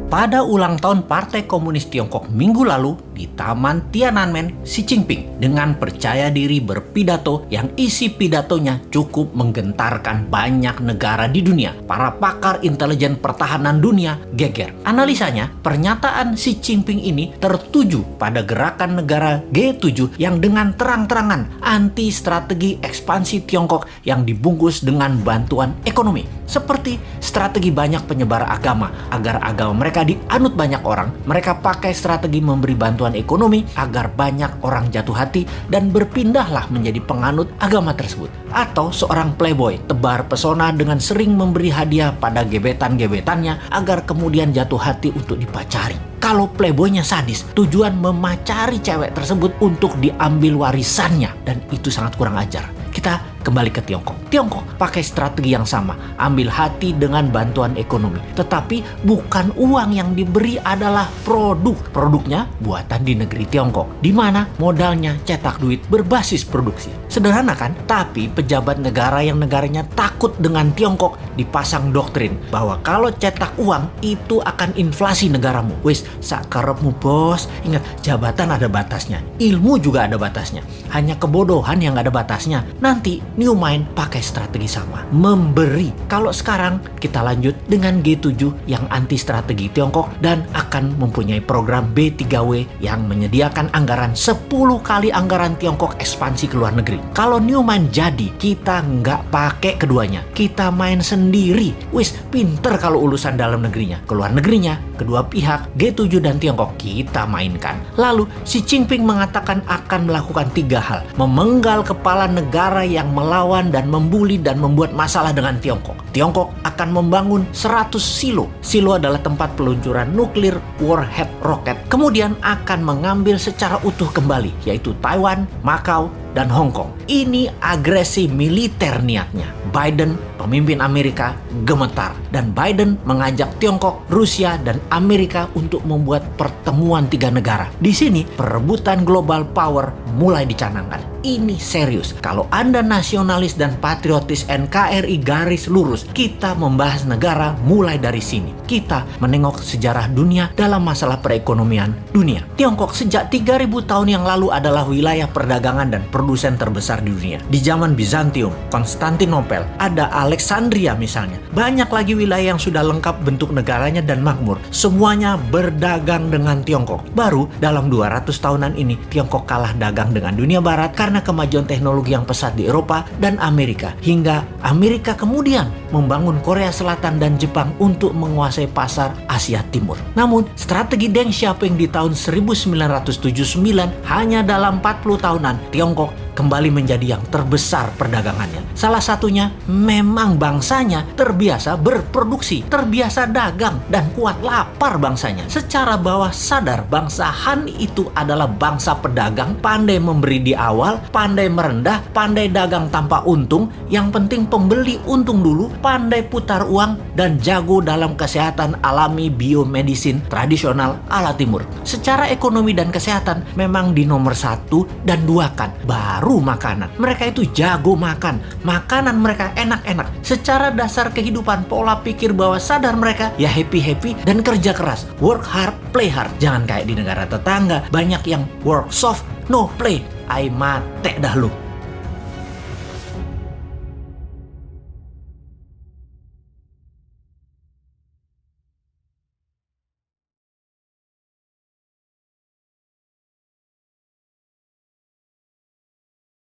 Pada ulang tahun Partai Komunis Tiongkok minggu lalu di Taman Tiananmen, Xi Jinping dengan percaya diri berpidato yang isi pidatonya cukup menggentarkan banyak negara di dunia. Para pakar intelijen pertahanan dunia geger. Analisanya, pernyataan Xi Jinping ini tertuju pada gerakan negara G7 yang dengan terang-terangan anti strategi ekspansi Tiongkok yang dibungkus dengan bantuan ekonomi. Seperti strategi banyak penyebar agama agar agama mereka dianut banyak orang, mereka pakai strategi memberi bantuan ekonomi agar banyak orang jatuh hati dan berpindahlah menjadi penganut agama tersebut. Atau seorang playboy tebar pesona dengan sering memberi hadiah pada gebetan-gebetannya agar kemudian jatuh hati untuk dipacari. Kalau playboynya sadis, tujuan memacari cewek tersebut untuk diambil warisannya, dan itu sangat kurang ajar. Kita kembali ke Tiongkok. Tiongkok pakai strategi yang sama, ambil hati dengan bantuan ekonomi. Tetapi bukan uang yang diberi adalah produk. Produknya buatan di negeri Tiongkok, di mana modalnya cetak duit berbasis produksi. Sederhana kan? Tapi pejabat negara yang negaranya takut dengan Tiongkok dipasang doktrin bahwa kalau cetak uang itu akan inflasi negaramu. Wis, sakarepmu bos. Ingat, jabatan ada batasnya, ilmu juga ada batasnya. Hanya kebodohan yang ada batasnya. Nanti New Mind pakai strategi sama, memberi. Kalau sekarang kita lanjut dengan G7 yang anti strategi Tiongkok dan akan mempunyai program B3W yang menyediakan anggaran 10 kali anggaran Tiongkok ekspansi ke luar negeri. Kalau New Mind jadi, kita nggak pakai keduanya, kita main sendiri. Wis, pinter kalau urusan dalam negerinya. Ke luar negerinya, kedua pihak G7 dan Tiongkok kita mainkan. Lalu Xi Jinping mengatakan akan melakukan 3 hal: memenggal kepala negara yang melawan dan membuli dan membuat masalah dengan Tiongkok. Tiongkok akan membangun 100 silo. Silo adalah tempat peluncuran nuklir warhead roket. Kemudian akan mengambil secara utuh kembali, yaitu Taiwan, Macau, dan Hong Kong. Ini agresi militer niatnya. Biden, pemimpin Amerika, gemetar. Dan Biden mengajak Tiongkok, Rusia, dan Amerika untuk membuat pertemuan 3 negara. Di sini, perebutan global power mulai dicanangkan. Ini serius. Kalau Anda nasionalis dan patriotis NKRI garis lurus, kita membahas negara mulai dari sini. Kita menengok sejarah dunia dalam masalah perekonomian dunia. Tiongkok sejak 3000 tahun yang lalu adalah wilayah perdagangan dan produsen terbesar di dunia. Di zaman Bizantium, Konstantinopel, ada Alexandria misalnya. Banyak lagi wilayah yang sudah lengkap bentuk negaranya dan makmur. Semuanya berdagang dengan Tiongkok. Baru dalam 200 tahunan ini, Tiongkok kalah dagang dengan dunia barat karena kemajuan teknologi yang pesat di Eropa dan Amerika. Hingga Amerika kemudian membangun Korea Selatan dan Jepang untuk menguasai pasar Asia Timur. Namun, strategi Deng Xiaoping di tahun 1979 hanya dalam 40 tahunan, Tiongkok kembali menjadi yang terbesar perdagangannya. Salah satunya memang bangsanya terbiasa berproduksi, terbiasa dagang, dan kuat lapar bangsanya. Secara bawah sadar, bangsa Han itu adalah bangsa pedagang, pandai memberi di awal, pandai merendah, pandai dagang tanpa untung, yang penting pembeli untung dulu, pandai putar uang, dan jago dalam kesehatan alami biomedisin tradisional ala timur. Secara ekonomi dan kesehatan memang di nomor 1 dan 2 kan, baru makanan. Mereka itu jago makan. Makanan mereka enak-enak. Secara dasar kehidupan, pola pikir bawah sadar mereka ya happy-happy dan kerja keras. Work hard, play hard. Jangan kayak di negara tetangga, banyak yang work soft, no play. Ai mate dah lu.